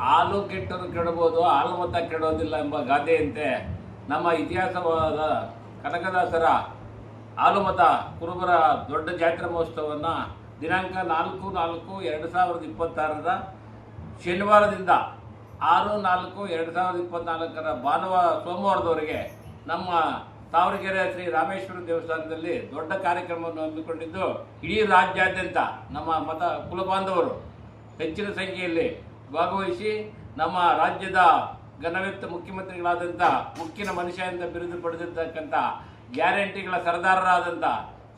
ಹಾಲು ಕೆಟ್ಟರು ಕೆಡಬಹುದು, ಹಾಲು ಮತ ಕೆಡೋದಿಲ್ಲ ಎಂಬ ಗಾದೆಯಂತೆ ನಮ್ಮ ಇತಿಹಾಸವಾದ ಕನಕದಾಸರ ಹಾಲುಮತ ಕುರುಬರ ದೊಡ್ಡ ಜಾತ್ರಾ ಮಹೋತ್ಸವವನ್ನು ದಿನಾಂಕ 4/4/2026 ಶನಿವಾರದಿಂದ 6/4/2024 ಸೋಮವಾರದವರೆಗೆ ನಮ್ಮ ತಾವರೆಕೆರೆ ಶ್ರೀ ರಾಮೇಶ್ವರ ದೇವಸ್ಥಾನದಲ್ಲಿ ದೊಡ್ಡ ಕಾರ್ಯಕ್ರಮವನ್ನು ಹಮ್ಮಿಕೊಂಡಿದ್ದು, ಇಡೀ ರಾಜ್ಯಾದ್ಯಂತ ನಮ್ಮ ಕುಲಬಾಂಧವರು ಹೆಚ್ಚಿನ ಸಂಖ್ಯೆಯಲ್ಲಿ ಭಾಗವಹಿಸಿ ನಮ್ಮ ರಾಜ್ಯದ ಘನವೆತ್ತ ಮುಖ್ಯಮಂತ್ರಿಗಳಾದಂಥ ಮುಖ್ಯನ ಮನುಷ್ಯ ಅಂತ ಬಿರುದು ಪಡೆದಿರ್ತಕ್ಕಂಥ ಗ್ಯಾರಂಟಿಗಳ ಸರದಾರರಾದಂಥ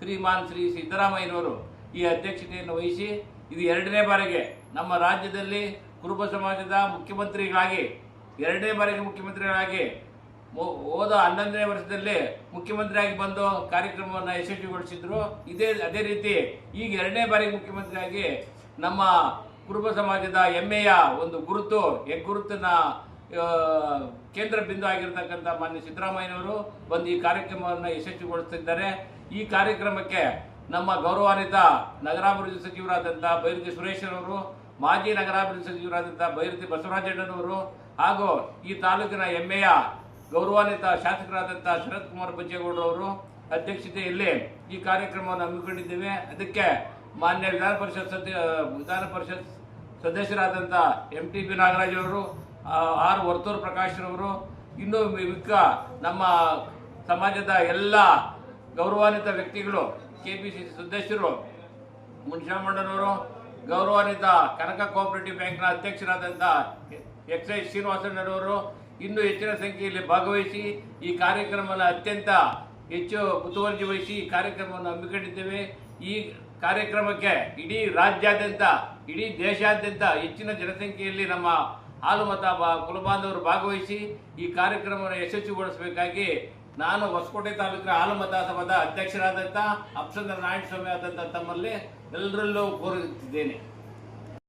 ಶ್ರೀಮಾನ್ ಶ್ರೀ ಸಿದ್ದರಾಮಯ್ಯನವರು ಈ ಅಧ್ಯಕ್ಷತೆಯನ್ನು ವಹಿಸಿ ಇದು 2ನೇ ಬಾರಿಗೆ ನಮ್ಮ ರಾಜ್ಯದಲ್ಲಿ ಕುರುಬ ಸಮಾಜದ ಮುಖ್ಯಮಂತ್ರಿಗಳಾಗಿ 2ನೇ ಬಾರಿಗೆ ಮುಖ್ಯಮಂತ್ರಿಗಳಾಗಿ ಹೋದ 11ನೇ ವರ್ಷದಲ್ಲಿ ಮುಖ್ಯಮಂತ್ರಿಯಾಗಿ ಬಂದು ಕಾರ್ಯಕ್ರಮವನ್ನು ಯಶಸ್ವಿಗೊಳಿಸಿದ್ರು. ಅದೇ ರೀತಿ ಈಗ 2ನೇ ಬಾರಿಗೆ ಮುಖ್ಯಮಂತ್ರಿಯಾಗಿ ನಮ್ಮ ಕುರುಬ ಸಮಾಜದ ಹೆಮ್ಮೆಯ ಒಂದು ಗುರುತು ಹೆಗ್ಗುರುತನ್ನ ಕೇಂದ್ರ ಬಿಂದು ಆಗಿರ್ತಕ್ಕಂಥ ಮಾನ್ಯ ಸಿದ್ದರಾಮಯ್ಯನವರು ಬಂದು ಈ ಕಾರ್ಯಕ್ರಮವನ್ನು ಯಶಸ್ವಿಗೊಳಿಸುತ್ತಿದ್ದಾರೆ. ಈ ಕಾರ್ಯಕ್ರಮಕ್ಕೆ ನಮ್ಮ ಗೌರವಾನ್ವಿತ ನಗರಾಭಿವೃದ್ಧಿ ಸಚಿವರಾದಂಥ ಬೈರತಿ ಸುರೇಶ್ ಅವರು, ಮಾಜಿ ನಗರಾಭಿವೃದ್ಧಿ ಸಚಿವರಾದಂಥ ಬೈರತಿ ಬಸವರಾಜಣ್ಣನವರು ಹಾಗೂ ಈ ತಾಲೂಕಿನ ಹೆಮ್ಮೆಯ ಗೌರವಾನ್ವಿತ ಶಾಸಕರಾದಂಥ ಶರತ್ ಕುಮಾರ್ ಬಜ್ಜೇಗೌಡರವರು ಅಧ್ಯಕ್ಷತೆಯಲ್ಲಿ ಈ ಕಾರ್ಯಕ್ರಮವನ್ನು ಹಮ್ಮಿಕೊಂಡಿದ್ದೇವೆ. ಅದಕ್ಕೆ ಮಾನ್ಯ ವಿಧಾನ ಪರಿಷತ್ ಸದಸ್ಯರಾದಂಥ MTB ನಾಗರಾಜ್ ಅವರು, ಆರ್ ವರ್ತೂರು ಪ್ರಕಾಶ್ರವರು, ಇನ್ನೂ ಮಿಕ್ಕ ನಮ್ಮ ಸಮಾಜದ ಎಲ್ಲ ಗೌರವಾನ್ವಿತ ವ್ಯಕ್ತಿಗಳು, KPCC ಸದಸ್ಯರು, ಮುನಿಶಾಮಣ್ಣನವರು, ಗೌರವಾನ್ವಿತ ಕನಕ ಕೋಆಪರೇಟಿವ್ ಬ್ಯಾಂಕ್ನ ಅಧ್ಯಕ್ಷರಾದಂಥ XI ಶ್ರೀನಿವಾಸಣ್ಣನವರು ಇನ್ನೂ ಹೆಚ್ಚಿನ ಸಂಖ್ಯೆಯಲ್ಲಿ ಭಾಗವಹಿಸಿ ಈ ಕಾರ್ಯಕ್ರಮವನ್ನು ಅತ್ಯಂತ ಹೆಚ್ಚು ಮುತುವರ್ಜಿ ವಹಿಸಿ ಈ ಕಾರ್ಯಕ್ರಮವನ್ನು ಹಮ್ಮಿಕೊಂಡಿದ್ದೇವೆ. ಈ ಕಾರ್ಯಕ್ರಮಕ್ಕೆ ಇಡೀ ರಾಜ್ಯಾದ್ಯಂತ, ಇಡೀ ದೇಶಾದ್ಯಂತ ಹೆಚ್ಚಿನ ಜನಸಂಖ್ಯೆಯಲ್ಲಿ ನಮ್ಮ ಹಾಲುಮತ ಕುಲಬಾಂಧವರು ಭಾಗವಹಿಸಿ ಈ ಕಾರ್ಯಕ್ರಮವನ್ನು ಯಶಸ್ವಿಗೊಳಿಸಬೇಕಾಗಿ ನಾನು ಹೊಸಕೋಟೆ ತಾಲೂಕಿನ ಹಾಲುಮತ ಸಭಾದ ಅಧ್ಯಕ್ಷರಾದಂಥ ಅಪ್ಸಂದ್ರ ನಾರಾಯಣ ಸ್ವಾಮಿ ಆದಂಥ ತಮ್ಮಲ್ಲಿ ಎಲ್ಲರಲ್ಲೂ ಕೋರುತ್ತಿದ್ದೇನೆ.